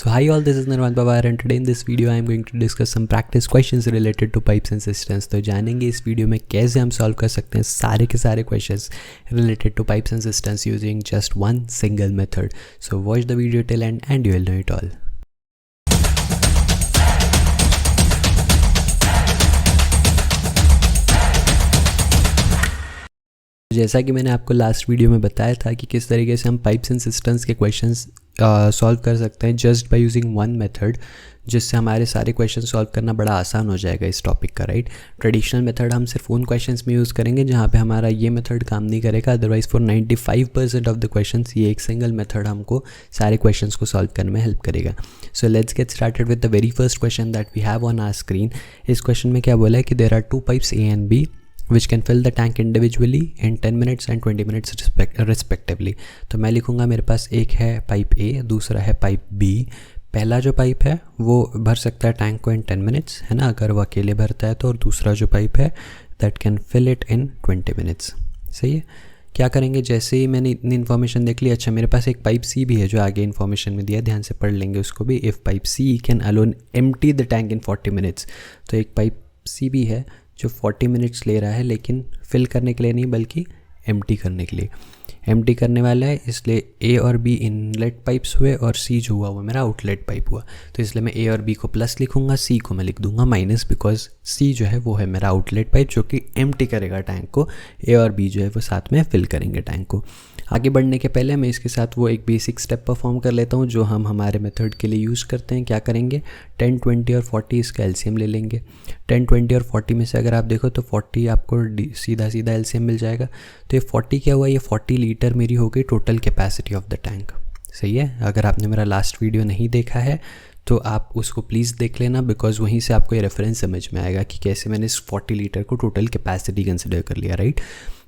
So hi all, this is Nirvan Pawar and today in this video I am going to discuss some practice questions related to pipes and cisterns. तो जानेंगे इस video में कैसे हम solve कर सकते हैं सारे के सारे questions related to pipes and cisterns using just one single method. So watch the video till end and you will know it all. जैसा कि मैंने आपको लास्ट वीडियो में बताया था कि किस तरीके से हम पाइप्स एंड सिस्टम्स के क्वेश्चंस सॉल्व कर सकते हैं just by using one method, जिससे हमारे सारे क्वेश्चन सॉल्व करना बड़ा आसान हो जाएगा इस टॉपिक का, राइट। ट्रेडिशनल मेथड हम सिर्फ उन क्वेश्चंस में यूज़ करेंगे जहाँ पे हमारा ये मेथड काम नहीं करेगा, otherwise for 95% of the questions ये एक सिंगल मेथड हमको सारे क्वेश्चंस को सॉल्व करने में हेल्प करेगा। So let's get started with the very first question that we have on our screen. इस क्वेश्चन में क्या बोला है कि there are two pipes A and B which can fill the tank individually in 10 minutes and 20 minutes respectively। तो मैं लिखूँगा मेरे पास एक है पाइप A, दूसरा है पाइप B। पहला जो पाइप है वो भर सकता है टैंक को इन 10 मिनट्स, है ना, अगर वो अकेले भरता है तो, और दूसरा जो पाइप है that can fill it in 20 minutes. सही है। क्या करेंगे, जैसे ही मैंने इतनी इन्फॉर्मेशन देख ली, अच्छा मेरे पास एक पाइप C भी है जो आगे इन्फॉर्मेशन में दिया, ध्यान से पढ़ लेंगे उसको भी। If pipe C can alone empty the tank in 40 minutes, तो एक पाइप C भी है जो 40 मिनट्स ले रहा है, लेकिन फिल करने के लिए नहीं बल्कि एम्प्टी करने के लिए। एम्प्टी करने वाला है, इसलिए A और B इनलेट पाइप्स हुए और C जो हुआ वो मेरा आउटलेट पाइप हुआ। तो इसलिए मैं A और B को प्लस लिखूंगा, C को मैं लिख दूंगा माइनस, बिकॉज C जो है वो है मेरा आउटलेट पाइप जो कि एम्प्टी करेगा टैंक को, A और B जो है वो साथ में फिल करेंगे टैंक को। आगे बढ़ने के पहले मैं इसके साथ वो एक बेसिक स्टेप परफॉर्म कर लेता हूँ जो हम हमारे मेथड के लिए यूज़ करते हैं। क्या करेंगे, 10, 20 और 40 इसका एलसीएम ले लेंगे। 10, 20 और 40 में से अगर आप देखो तो 40 आपको सीधा सीधा एलसीएम मिल जाएगा। तो ये 40 क्या हुआ, ये 40 लीटर मेरी हो गई total capacity of the tank. सही है। अगर आपने मेरा लास्ट वीडियो नहीं देखा है तो आप उसको प्लीज़ देख लेना, बिकॉज वहीं से आपको ये रेफरेंस समझ में आएगा कि कैसे मैंने इस 40 लीटर को टोटल कैपेसिटी कंसिडर कर लिया, राइट।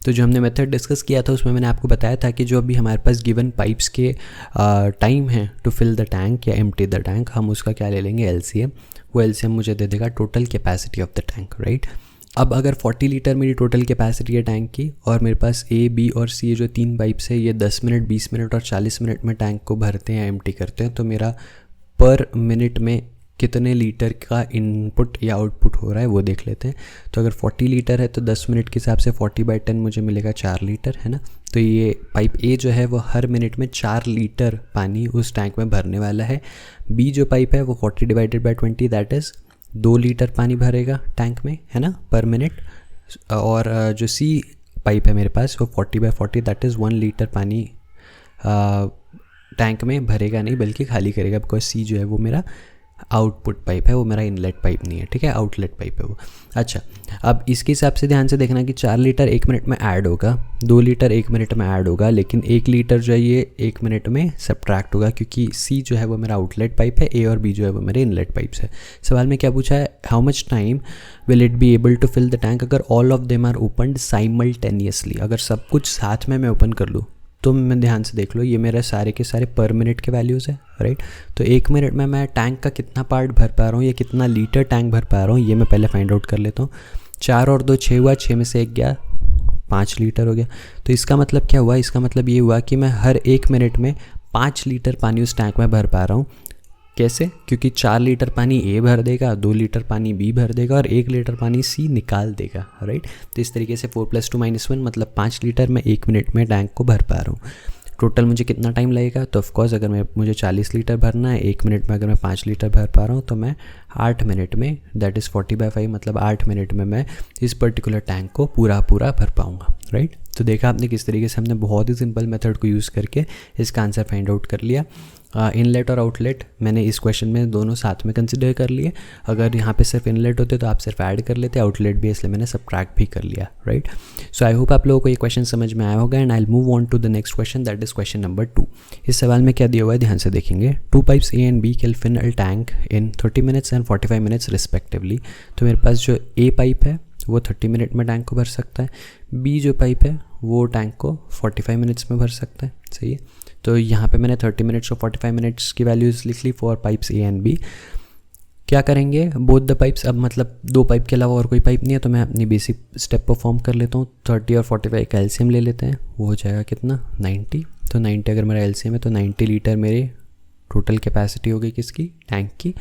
तो जो हमने मेथड डिस्कस किया था उसमें मैंने आपको बताया था कि जो अभी हमारे पास गिवन पाइप्स के टाइम है टू फिल द टैंक या एम्प्टी द टैंक, हम उसका क्या ले लेंगे, एलसीएम। वो एलसीएम मुझे दे देगा total capacity of the tank, right. अब अगर 40 लीटर मेरी टोटल कैपेसिटी है टैंक की, और मेरे पास A, B और C जो तीन पाइप्स है ये 10 मिनट, 20 मिनट और 40 मिनट में टैंक को भरते हैं या एम्प्टी करते हैं, तो मेरा पर मिनट में कितने लीटर का इनपुट या आउटपुट हो रहा है वो देख लेते हैं। तो अगर 40 लीटर है तो 10 मिनट के हिसाब से 40/10 मुझे मिलेगा 4 लीटर, है ना। तो ये पाइप A जो है वो हर मिनट में 4 लीटर पानी उस टैंक में भरने वाला है। B जो पाइप है वो 40/20 दैट इज़ 2 लीटर पानी भरेगा टैंक में, है ना, पर मिनट। और जो C पाइप है मेरे पास वो 40/40 दैट इज़ 1 लीटर पानी टैंक में भरेगा नहीं बल्कि खाली करेगा, बिकॉज C जो है वो मेरा आउटपुट पाइप है, वो मेरा इनलेट पाइप नहीं है, ठीक है, आउटलेट पाइप है वो। अच्छा, अब इसके हिसाब से ध्यान से देखना कि 4 लीटर 1 मिनट में ऐड होगा, 2 लीटर 1 मिनट में ऐड होगा, लेकिन 1 लीटर जो है ये 1 मिनट में सब्ट्रैक्ट होगा, क्योंकि C जो है वो मेरा आउटलेट पाइप है, A और B जो है वो मेरे इनलेट पाइप्स है। सवाल में क्या पूछा है, how much time will it be able to fill the tank अगर all of them are opened simultaneously. अगर सब कुछ साथ में मैं ओपन कर लूँ तो मैं ध्यान से देख लो, ये मेरे सारे के सारे पर मिनट के वैल्यूज़ है, राइट। तो 1 मिनट में मैं टैंक का कितना पार्ट भर पा रहा हूँ या कितना लीटर टैंक भर पा रहा हूँ ये मैं पहले फाइंड आउट कर लेता हूँ। 4 और 2 6 हुआ, 6 में से 1 गया, 5 लीटर हो गया। तो इसका मतलब क्या हुआ, इसका मतलब ये हुआ कि मैं हर 1 मिनट में 5 लीटर पानी उस टैंक में भर पा रहा हूँ। कैसे, क्योंकि 4 लीटर पानी A भर देगा, 2 लीटर पानी B भर देगा और 1 लीटर पानी C निकाल देगा, राइट। तो इस तरीके से 4 + 2 - 1 मतलब 5 लीटर मैं 1 मिनट में टैंक को भर पा रहा हूँ। टोटल मुझे कितना टाइम लगेगा, तो ऑफकोर्स अगर मुझे 40 लीटर भरना है, 1 मिनट में अगर मैं 5 लीटर भर पा रहा हूँ तो मैं 8 मिनट में, दैट इज़ 40/5 मतलब 8 मिनट में मैं इस पर्टिकुलर टैंक को पूरा भर पाऊँगा, राइट। तो देखा आपने किस तरीके से हमने बहुत ही सिंपल मेथड को यूज़ करके इसका आंसर फाइंड आउट कर लिया। इनलेट और आउटलेट मैंने इस क्वेश्चन में दोनों साथ में कंसिडर कर लिए। अगर यहाँ पे सिर्फ इनलेट होते तो आप सिर्फ ऐड कर लेते, आउटलेट भी, इसलिए मैंने सब्ट्रैक्ट भी कर लिया, राइट। सो आई होप आप लोगों को ये क्वेश्चन समझ में आया होगा and I will move on to the next question that is question number 2। इस सवाल में क्या दिया हुआ है ध्यान से देखेंगे। 2 pipes A and B can fill a tank in 30 minutes and 45 minutes respectively. तो मेरे पास जो A पाइप है वो 30 मिनट में टैंक को भर सकता है, B जो पाइप है वो टैंक को 45 मिनट्स में भर सकता है। सही है। तो यहाँ पे मैंने 30 मिनट्स और 45 मिनट्स की वैल्यूज़ लिख ली for pipes A and B। क्या करेंगे, बोथ द पाइप्स, अब मतलब 2 पाइप के अलावा और कोई पाइप नहीं है तो मैं अपनी बेसिक स्टेप परफॉर्म कर लेता हूँ। 30 और 45 का एलसीएम ले लेते हैं, वो हो जाएगा कितना, 90। तो 90 अगर मेरा एलसीएम है तो 90 लीटर मेरे टोटल कैपेसिटी हो गई किसकी, टैंक की।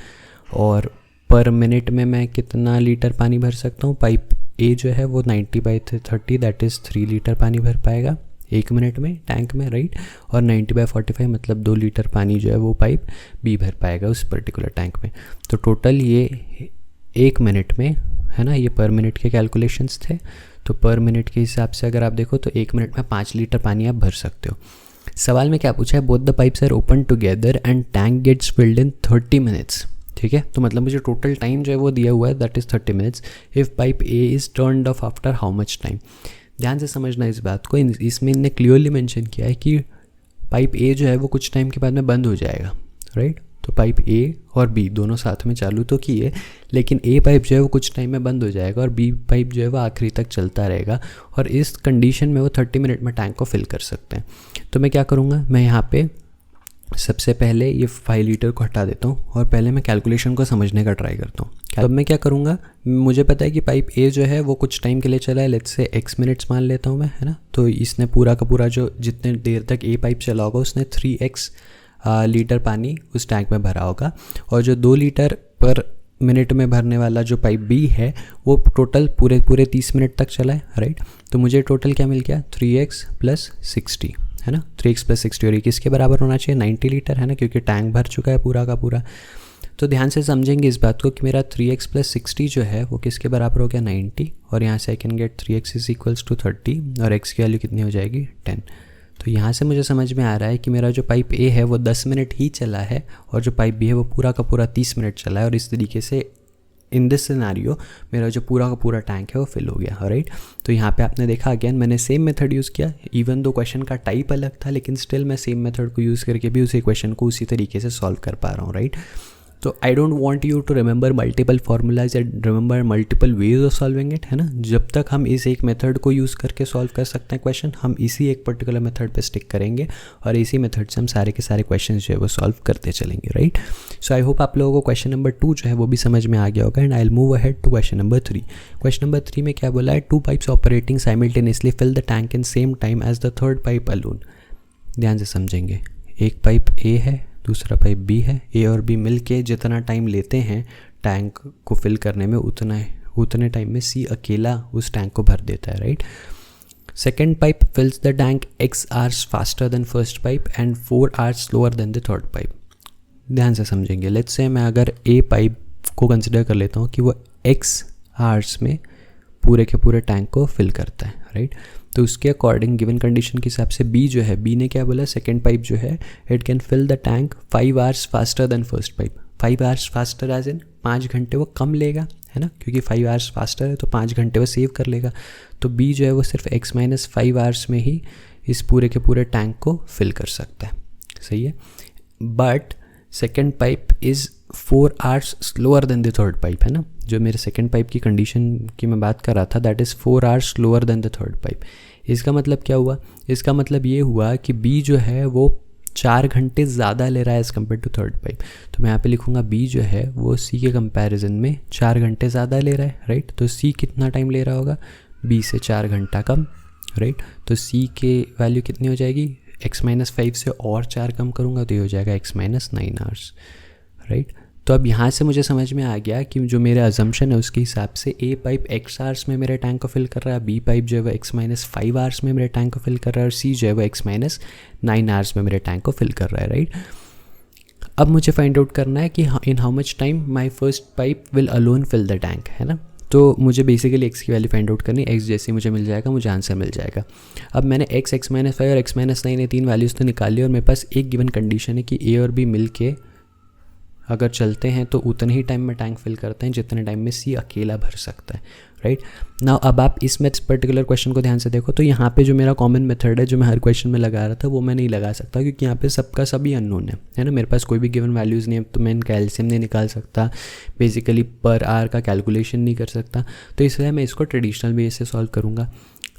और पर मिनट में मैं कितना लीटर पानी भर सकता हूँ, पाइप ए जो है वो 90/30 दैट इज़ 3 लीटर पानी भर पाएगा 1 मिनट में टैंक में, राइट। और 90/45 मतलब 2 लीटर पानी जो है वो पाइप बी भर पाएगा उस पर्टिकुलर टैंक में। तो टोटल ये 1 मिनट में है ना, ये पर मिनट के कैलकुलेशंस थे। तो पर मिनट के हिसाब से अगर आप देखो तो 1 मिनट में 5 लीटर पानी आप भर सकते हो। सवाल में क्या पूछा है, both the pipes are open together and tank gets filled in 30 minutes. ठीक है, तो मतलब मुझे टोटल टाइम जो है वो दिया हुआ है that is 30 minutes. If pipe A is turned of after how much time. ध्यान से समझना इस बात को, इसमें इनने क्लियरली मेंशन किया है कि पाइप ए जो है वो कुछ टाइम के बाद में बंद हो जाएगा, राइट। तो पाइप ए और बी दोनों साथ में चालू तो किए, लेकिन ए पाइप जो है वो कुछ टाइम में बंद हो जाएगा और बी पाइप जो है वो आखिरी तक चलता रहेगा। और इस कंडीशन में वो 30 मिनट में टैंक को फिल कर सकते हैं। तो मैं क्या करूँगा, मैं यहाँ पे सबसे पहले ये 5 लीटर को हटा देता हूँ और पहले मैं कैलकुलेशन को समझने का ट्राई करता हूँ। अब मैं क्या करूँगा, मुझे पता है कि पाइप ए जो है वो कुछ टाइम के लिए चला है, लेट्स से x मिनट्स मान लेता हूँ मैं, है ना। तो इसने पूरा का पूरा जो जितने देर तक ए पाइप चला होगा उसने 3x लीटर पानी उस टैंक में भरा होगा। और जो 2 लीटर पर मिनट में भरने वाला जो पाइप बी है वो टोटल पूरे 30 मिनट तक चला है, राइट। तो मुझे टोटल क्या मिल गया, 3x + 60, है ना। 3x + 60 और ये किसके बराबर होना चाहिए, 90 लीटर, है ना, क्योंकि टैंक भर चुका है पूरा का पूरा। तो ध्यान से समझेंगे इस बात को कि मेरा 3x + 60 जो है वो किसके बराबर हो गया, 90। और यहाँ से आई कैन गेट 3x = 30 और x की वैल्यू कितनी हो जाएगी, 10। तो यहाँ से मुझे समझ में आ रहा है कि मेरा जो पाइप ए है वो 10 मिनट ही चला है और जो पाइप बी है वो पूरा का पूरा 30 मिनट चला है। और इस तरीके से इन दिस सिनेरियो मेरा जो पूरा का पूरा टैंक है वो फिल हो गया, राइट। तो यहाँ पे आपने देखा अगेन मैंने सेम मेथड यूज़ किया, इवन दो क्वेश्चन का टाइप अलग था लेकिन स्टिल मैं सेम मेथड को यूज़ करके भी उसी क्वेश्चन को उसी तरीके से सॉल्व कर पा रहा हूँ, राइट। तो I don't want you to remember multiple formulas and remember multiple ways of solving it, है ना। जब तक हम इस एक मेथड को यूज़ करके सॉल्व कर सकते हैं क्वेश्चन, हम इसी एक पर्टिकुलर मेथड पे स्टिक करेंगे और इसी मेथड से हम सारे के सारे क्वेश्चन जो है वो सॉल्व करते चलेंगे, राइट। सो आई होप आप लोगों को क्वेश्चन नंबर 2 जो है वो भी समझ में आ गया होगा and I will move ahead to question number 3। Question number 3 में क्या बोला है, 2 pipes operating simultaneously fill the tank in same time as the third pipe alone. ध्यान से समझेंगे, एक पाइप ए है, दूसरा पाइप बी है। ए और बी मिल के जितना टाइम लेते हैं टैंक को फिल करने में उतने टाइम में सी अकेला उस टैंक को भर देता है, right. Second pipe फिल्स the tank x hours faster than first pipe and 4 hours slower then the third pipe. ध्यान से समझेंगे, लेट्स से मैं अगर ए पाइप को कंसिडर कर लेता हूँ कि वो x hours में पूरे के पूरे टैंक को फिल करता है, राइट। तो उसके अकॉर्डिंग गिवन कंडीशन के हिसाब से बी जो है, बी ने क्या बोला, सेकेंड पाइप जो है it can fill the tank 5 hours faster than first pipe. 5 hours faster as in 5 घंटे वो कम लेगा, है ना, क्योंकि 5 hours फास्टर है तो 5 घंटे वो सेव कर लेगा। तो बी जो है वो सिर्फ x - 5 hours में ही इस पूरे के पूरे टैंक को फिल कर सकता है, सही है। But second pipe is 4 hours slower then the third pipe, है ना। जो मेरे सेकेंड पाइप की कंडीशन की मैं बात कर रहा था that is 4 hours slower then the third pipe. इसका मतलब क्या हुआ, इसका मतलब ये हुआ कि बी जो है वो 4 घंटे ज़्यादा ले रहा है as compare to third pipe. तो मैं यहाँ पे लिखूँगा बी जो है वो सी के कंपैरिजन में 4 घंटे ज़्यादा ले रहा है, राइट। तो सी कितना टाइम ले रहा होगा, बी से 4 घंटा कम, राइट। तो सी के वैल्यू कितनी हो जाएगी, x - 5 से और 4 कम करूँगा तो ये हो जाएगा x - 9 hours, राइट। तो अब यहाँ से मुझे समझ में आ गया कि जो मेरा अजम्पशन है उसके हिसाब से ए पाइप x hours में मेरे टैंक को फिल कर रहा है, बी पाइप जो है वो x - 5 hours में मेरे टैंक को फिल कर रहा है और सी जो है वो x - 9 hours में मेरे टैंक को फिल कर रहा है, राइट। अब मुझे फाइंड आउट करना है कि in how much time my first pipe will alone fill the tank, है ना। तो मुझे बेसिकली x की वैल्यू फाइंड आउट करनी, x जैसे मुझे मिल जाएगा मुझे आंसर मिल जाएगा। अब मैंने x - 5 और x - 9 ये 3 वैल्यूज़ तो निकाली और मेरे पास एक गिवन कंडीशन है कि ए और बी मिल के अगर चलते हैं तो उतने ही टाइम में टैंक फिल करते हैं जितने टाइम में सी अकेला भर सकता है, राइट। नाउ अब आप इस पर्टिकुलर क्वेश्चन को ध्यान से देखो तो यहाँ पे जो मेरा कॉमन मेथड है जो मैं हर क्वेश्चन में लगा रहा था वो मैं नहीं लगा सकता क्योंकि यहाँ पे सबका सभी अननोन है ना। मेरे पास कोई भी गिवन वैल्यूज़ नहीं है तो मैं इनका एलसीएम नहीं निकाल सकता, बेसिकली पर आवर का कैलकुलेशन नहीं कर सकता। तो इसलिए मैं इसको ट्रेडिशनल वे से सॉल्व करूँगा।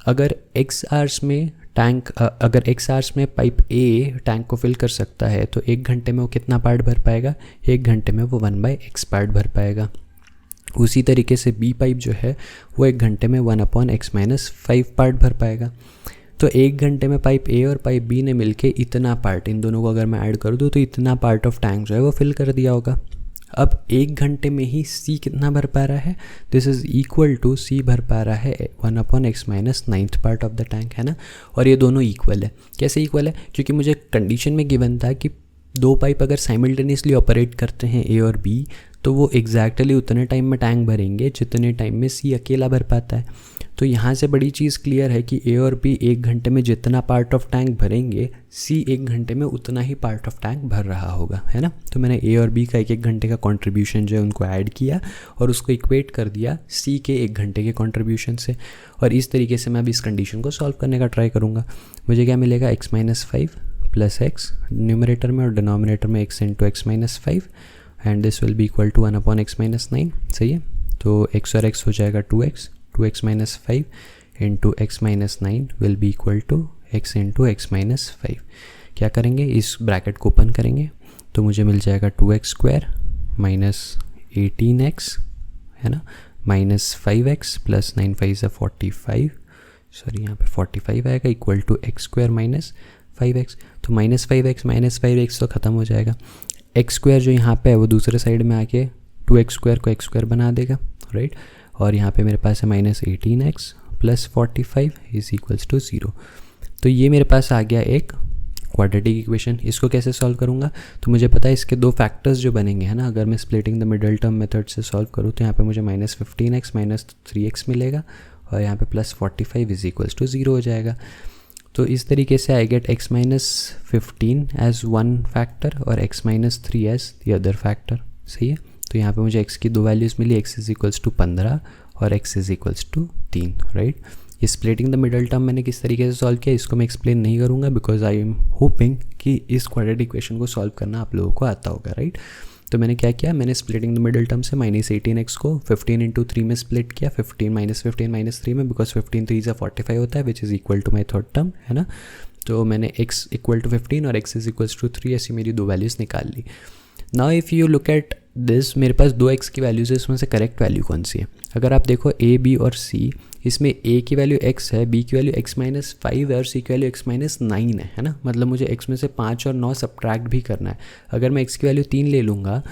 अगर x hours में टैंक अगर x hours में पाइप ए टैंक को फिल कर सकता है तो 1 घंटे में वो कितना पार्ट भर पाएगा, 1 घंटे में वो 1/x पार्ट भर पाएगा। उसी तरीके से बी पाइप जो है वो 1 घंटे में 1/x - 5 पार्ट भर पाएगा। तो 1 घंटे में पाइप ए और पाइप बी ने मिलके इतना पार्ट, इन दोनों को अगर मैं ऐड कर दूँ तो इतना पार्ट ऑफ टैंक जो है वो फिल कर दिया होगा। अब 1 घंटे में ही सी कितना भर पा रहा है, दिस इज़ इक्वल टू सी भर पा रहा है 1/x minus 9th part of the tank, है ना। और ये दोनों इक्वल है। कैसे इक्वल है? क्योंकि मुझे कंडीशन में गिवन था कि 2 पाइप अगर साइमल्टेनियसली ऑपरेट करते हैं ए और बी तो वो एग्जैक्टली उतने टाइम में टैंक भरेंगे जितने टाइम में सी अकेला भर पाता है। तो यहाँ से बड़ी चीज़ क्लियर है कि ए और बी 1 घंटे में जितना पार्ट ऑफ टैंक भरेंगे, सी 1 घंटे में उतना ही पार्ट ऑफ टैंक भर रहा होगा, है ना। तो मैंने ए और बी का 1-1 घंटे का कंट्रीब्यूशन जो है उनको ऐड किया और उसको इक्वेट कर दिया सी के 1 घंटे के कंट्रीब्यूशन से। और इस तरीके से मैं अब इस कंडीशन को सॉल्व करने का ट्राई करूँगा। मुझे क्या मिलेगा, x-5 प्लस एक्स न्यूमरेटर में और डिनोमिनेटर में x into x-5 and this will be equal to 1/x minus 9। सही है। तो x और x हो जाएगा 2x minus 5 into x minus 9 will be equal to x into x minus 5। क्या करेंगे, इस ब्रैकेट को ओपन करेंगे तो मुझे मिल जाएगा 2x² माइनस 18x, है ना, माइनस 5x प्लस 9 5 से 45, सॉरी यहाँ पे 45 आएगा, equal to x² minus 5x। तो माइनस 5x तो ख़त्म हो जाएगा। x² जो यहाँ पे है वो दूसरे साइड में आके 2x² को x² बना देगा, राइट। और यहाँ पे मेरे पास है minus 18x plus 45 is equals to 0। तो ये मेरे पास आ गया एक क्वाड्रेटिक इक्वेशन। इसको कैसे सॉल्व करूँगा, तो मुझे पता है इसके 2 फैक्टर्स जो बनेंगे, है ना। अगर मैं splitting the middle term method से सॉल्व करूँ तो यहाँ पे मुझे माइनस 15x माइनस 3x मिलेगा और यहाँ पे प्लस 45 इज इक्वल्स टू 0 हो जाएगा। तो इस तरीके से I get x minus 15 as 1 factor और x minus 3 as the other factor. सही है। तो यहाँ पे मुझे x की 2 वैल्यूज़ मिली, x इज इक्वल्स टू 15 और x is equals to 3, right. ये स्प्लिटिंग द मिडल टर्म मैंने किस तरीके से सॉल्व किया इसको मैं एक्सप्लेन नहीं करूँगा, बिकॉज आई एम होपिंग कि इस क्वाड्रेटिक इक्वेशन को सॉल्व करना आप लोगों को आता होगा, राइट। तो मैंने क्या किया, मैंने स्प्लिटिंग द मिडल टर्म से माइनस 18x को 15 इंटू 3 में स्प्लिट किया, 15 माइनस 3 में, बिकॉज 15 3 से 45 होता है which is equal to my third term, है ना। तो मैंने x इक्वल टू 15 और x इज इक्वल्स टू 3 ऐसी मेरी 2 वैल्यूज़ निकाल ली। Now if you look at this, मेरे पास 2x की वैल्यूज़ है, इसमें से करेक्ट वैल्यू कौन सी है। अगर आप देखो a b और c, इसमें a की वैल्यू x है, b की वैल्यू x माइनस 5 है और c की वैल्यू x माइनस 9 है ना। मतलब मुझे x में से 5 और 9 सब्ट्रैक्ट भी करना है। अगर मैं x की वैल्यू 3 ले लूँगा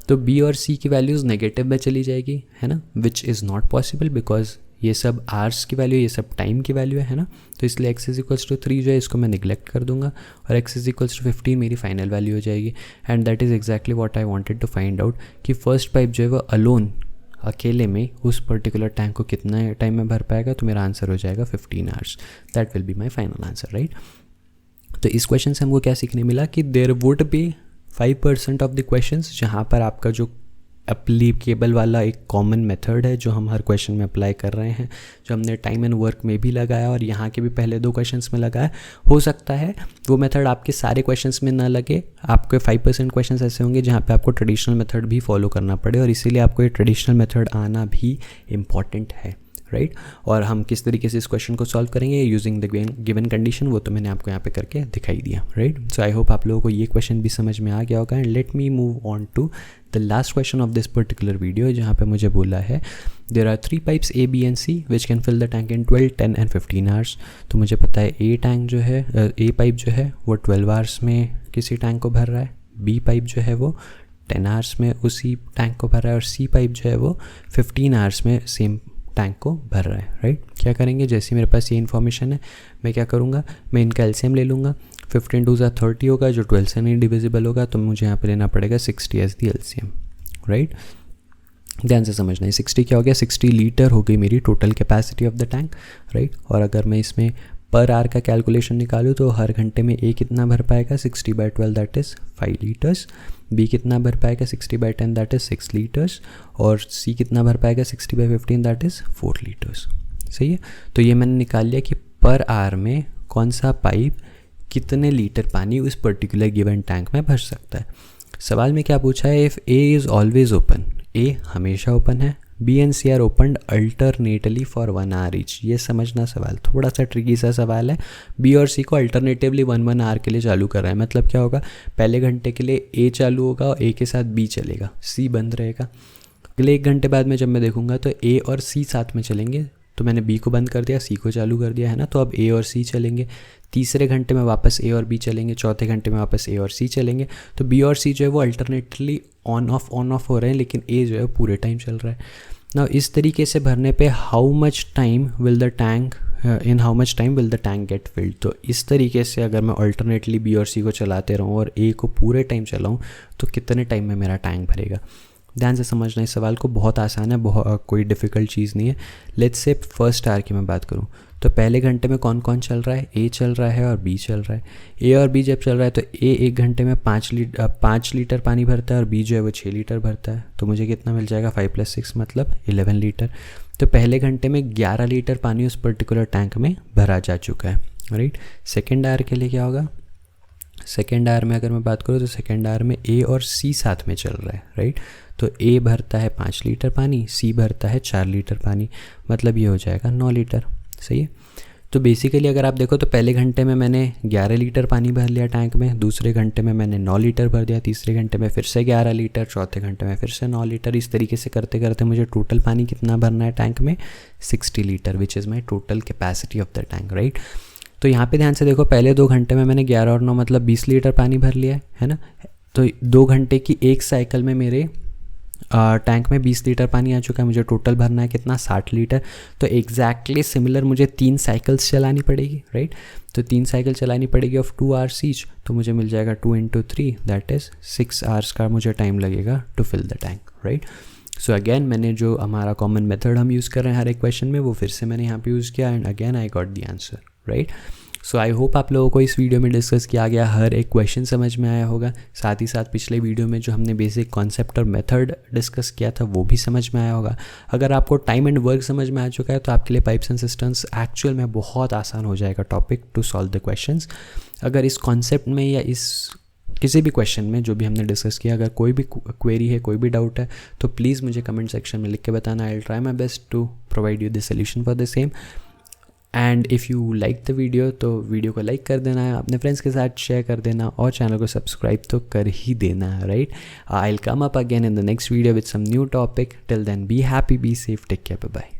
तो b और c की वैल्यूज़ नेगेटिव में चली जाएगी, है ना, which is not possible because ये सब आर्स की वैल्यू, ये सब टाइम की वैल्यू है ना। तो इसलिए x इज इक्वल्स टू 3 जो है इसको मैं निगलेक्ट कर दूंगा और x इज इक्वल्स टू 15 मेरी फाइनल वैल्यू हो जाएगी। And that is exactly what I wanted to find out कि फर्स्ट पाइप जो है वो अलोन अकेले में उस पर्टिकुलर टैंक को कितना टाइम में भर पाएगा। तो मेरा आंसर हो जाएगा 15 hours. That will be my final answer, right. तो इस क्वेश्चन से हमको क्या सीखने मिला कि there would be 5% of the questions जहाँ पर आपका जो एप्लीकेबल वाला एक कॉमन मेथड है जो हम हर क्वेश्चन में अप्लाई कर रहे हैं, जो हमने टाइम एंड वर्क में भी लगाया और यहाँ के भी पहले 2 क्वेश्चंस में लगाया, हो सकता है वो मेथड आपके सारे क्वेश्चंस में ना लगे। आपके 5% क्वेश्चंस ऐसे होंगे जहाँ पे आपको ट्रेडिशनल मेथड भी फॉलो करना पड़े और इसीलिए आपको ये ट्रेडिशनल मेथड आना भी इम्पॉर्टेंट है, राइट। और हम किस तरीके से इस क्वेश्चन को सॉल्व करेंगे यूजिंग द गिवन कंडीशन, वो तो मैंने आपको यहाँ पे करके दिखाई दिया, राइट। सो आई होप आप लोगों को ये क्वेश्चन भी समझ में आ गया होगा। And let me move on to the last question of this particular video, जहाँ पे मुझे बोला है there are 3 pipes A, B and C which can fill the tank in 12, 10 and 15 hours. तो मुझे पता है A टैंक जो है, A पाइप जो है वो 12 आवर्स में किसी टैंक को भर रहा है, B पाइप जो है वो 10 आवर्स में उसी टैंक को भर रहा है और C पाइप जो है वो 15 आवर्स में सेम टैंक को भर रहा है, राइट। क्या करेंगे, जैसे मेरे पास ये इन्फॉर्मेशन है मैं क्या करूँगा, मैं इनका एलसीएम ले लूँगा। 15 2 30 होगा जो 12 से नहीं डिविजिबल होगा, तो मुझे यहाँ पे लेना पड़ेगा 60 एज दी एलसीएम, राइट। ध्यान से समझना है, 60 क्या हो गया, 60 लीटर हो गई मेरी total capacity of the tank, right. और अगर मैं इसमें पर आवर का कैलकुलेशन निकालूँ तो हर घंटे में A कितना भर पाएगा, 60/12 दैट इज़ 5 लीटर्स, B कितना भर पाएगा 60/10 दैट इज़ 6 लीटर्स और C कितना भर पाएगा 60/15 दैट इज़ 4 लीटर्स। सही है। तो ये मैंने निकाल लिया कि पर आवर में कौन सा पाइप कितने लीटर पानी उस पर्टिकुलर गिवन टैंक में भर सकता है। सवाल में क्या पूछा है, if A is always open, A हमेशा ओपन है, B and C are opened alternately for 1 hour each. ये समझना सवाल थोड़ा सा ट्रिकी सा सवाल है। B और C को अल्टरनेटिवली 1 आवर के लिए चालू कर रहा है, मतलब क्या होगा, पहले घंटे के लिए A चालू होगा और A के साथ B चलेगा, C बंद रहेगा। अगले 1 घंटे बाद में जब मैं देखूंगा तो A और C साथ में चलेंगे, तो मैंने बी को बंद कर दिया, सी को चालू कर दिया है ना, तो अब ए और सी चलेंगे। तीसरे घंटे में वापस ए और बी चलेंगे, चौथे घंटे में वापस ए और सी चलेंगे। तो बी और सी जो है वो अल्टरनेटली ऑन ऑफ हो रहे हैं, लेकिन ए जो है पूरे टाइम चल रहा है ना। इस तरीके से भरने पे how much time will the tank get filled. तो इस तरीके से अगर मैं अल्टरनेटली बी और सी को चलाते रहूँ और ए को पूरे टाइम चलाऊँ तो कितने टाइम में मेरा टैंक भरेगा। ध्यान से समझना इस सवाल को, बहुत आसान है, बहुत कोई डिफ़िकल्ट चीज़ नहीं है। लेट्स से फर्स्ट आवर की मैं बात करूँ तो पहले घंटे में कौन कौन चल रहा है, ए चल रहा है और बी चल रहा है। ए और बी जब चल रहा है तो ए 1 घंटे में 5 लीटर पानी भरता है और बी जो है वो 6 लीटर भरता है। तो मुझे कितना मिल जाएगा, 5 + 6 मतलब 11 लीटर। तो पहले घंटे में 11 लीटर पानी उस पर्टिकुलर टैंक में भरा जा चुका है, राइट। सेकेंड आवर के लिए क्या होगा, सेकेंड आवर में अगर मैं बात करूँ तो सेकेंड आवर में ए और सी साथ में चल रहा है, राइट। तो ए भरता है 5 लीटर पानी, सी भरता है 4 लीटर पानी, मतलब ये हो जाएगा 9 लीटर, सही है। तो बेसिकली अगर आप देखो तो पहले घंटे में मैंने 11 लीटर पानी भर लिया टैंक में, दूसरे घंटे में मैंने 9 लीटर भर दिया, तीसरे घंटे में फिर से 11 लीटर, चौथे घंटे में फिर से 9 लीटर। इस तरीके से करते करते मुझे टोटल पानी कितना भरना है टैंक में, 60 litre, which is my total capacity of the tank, right. तो यहाँ पे ध्यान से देखो, पहले 2 घंटे में मैंने 11 और 9 मतलब 20 लीटर पानी भर लिया है ना। तो 2 घंटे की एक साइकिल में मेरे टैंक में 20 लीटर पानी आ चुका है, मुझे टोटल भरना है कितना, 60 लीटर। तो एग्जैक्टली सिमिलर मुझे 3 साइकिल्स चलानी पड़ेगी, राइट। तो 3 साइकिल चलानी पड़ेगी ऑफ 2 आवर्स ईच, तो मुझे मिल जाएगा 2 × 3 दैट इज़ 6 आवर्स का मुझे टाइम लगेगा to fill the tank, right. So again मैंने जो हमारा कॉमन मेथड हम यूज़ कर रहे हैं हर एक क्वेश्चन में वो फिर से मैंने यहाँ पे यूज़ किया and again I got the answer, right. So I hope आप लोगों को इस वीडियो में डिस्कस किया गया हर एक क्वेश्चन समझ में आया होगा। साथ ही साथ पिछले वीडियो में जो हमने बेसिक कॉन्सेप्ट और मेथड डिस्कस किया था वो भी समझ में आया होगा। अगर आपको टाइम एंड वर्क समझ में आ चुका है तो आपके लिए पाइप्स एंड सिस्टम्स एक्चुअल में बहुत आसान हो जाएगा topic to solve the questions. अगर इस कॉन्सेप्ट में या इस किसी भी क्वेश्चन में जो भी हमने डिस्कस किया अगर कोई भी क्वेरी है, कोई भी डाउट है तो प्लीज़ मुझे कमेंट सेक्शन में लिख के बताना। I will try my best to provide you the solution for the same. And if you like the video तो वीडियो को लाइक कर देना है, अपने फ्रेंड्स के साथ शेयर कर देना और चैनल को सब्सक्राइब तो कर ही देना है, right. I will come up again in the next video with some new topic. Till then be happy, be safe, take care, bye bye.